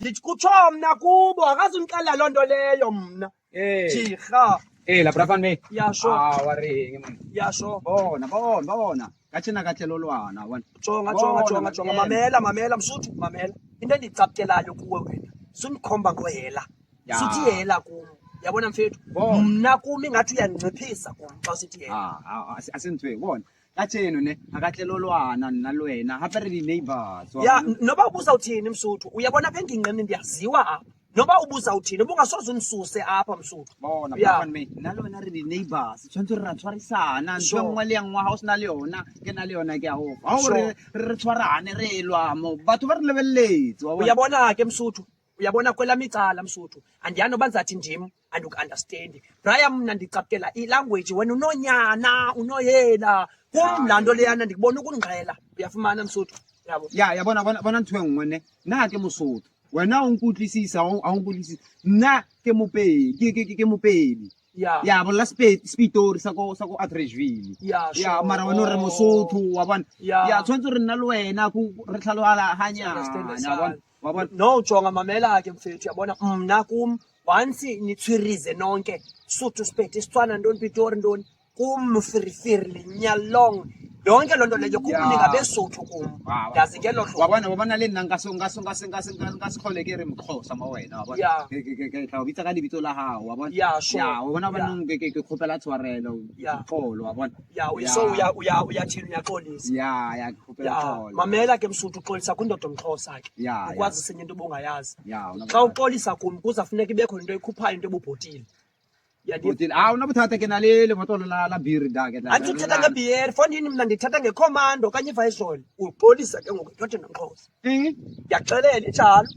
ndithi kutsho mna kubo akazundiqalela loo nto leyo mna jirha la brafan me yasho waringe man yasho bona kathina kahle lolwana wena jonga mamela msuthu mamela into endicapukelayo kuwe wena sundikhomba ngohela suthi hela kum yabona mfethu mna kum ingathi uyandinciphisa kum xa sithi hela asintwe bona katheno ne akahle lolwana nalwena hape re di-neighbors ya noba ubuza uthini msuthu uyabona apha engingqini ndiyaziwa apha noba ubuza uthini ubungasoze unisuse apha msuthu bona brafan me nalwena re di-neighbors tshwanetse re ra tshwarisana ntho engwe le engwe ga o se na le yona ke na le yona ke a gofa ga gore re tshwarane re elwa mo batho ba re lebeleletse uyabona ke msuthu uyabona kwelam icala msuthu andiyani noba ndizathi ndim andikuunderstandi braya mna ndicapukela ilanguage wena unonyana unoyela kum laa nto leyana ndikubona ukundingqela uyafumana msuthu yabo yabona ntho engwe ne nna ke mosotho wena o nkutlwisisa a o nkutlwisisa nna ke mopedi ya bolela spitori sa ko Atteridgeville ya mara wena o re mosotho wa bona ya tshwanetse re nna le wena re tlhaloganyana wa bona no jonga mamela ke mfethu yabona mna kum once nitshwirize nonke Sotho Sepedi Setswana ntoni Pitori ntoni kum firifiri linyalong yonke loo nto leyo kum ningabesotho kum yazi ngelo hlobo wabona le nna ngasikholekere mxhosa ma wena wabona ke tla bitsa ka lebitso la gago wabona wabona banong ke kgopela tshwarelo pholo wabona so uyathini uyaxolisa ya kgopela pholo mamela ke msuthu uxolisa kwindoda omxhosa ke ukwazi sinye into obungayazi xa uxolisa kum kuzafuneka ibekho into ekhuphayo into ebubhotile unabuthatha ke naleli botolo la beer da ke andithetha ngebeer fondini mna ndithetha ngecommando okanye iviceroy upolisa ke ngoku indoda nomxhosa ndiyakuxelela injalo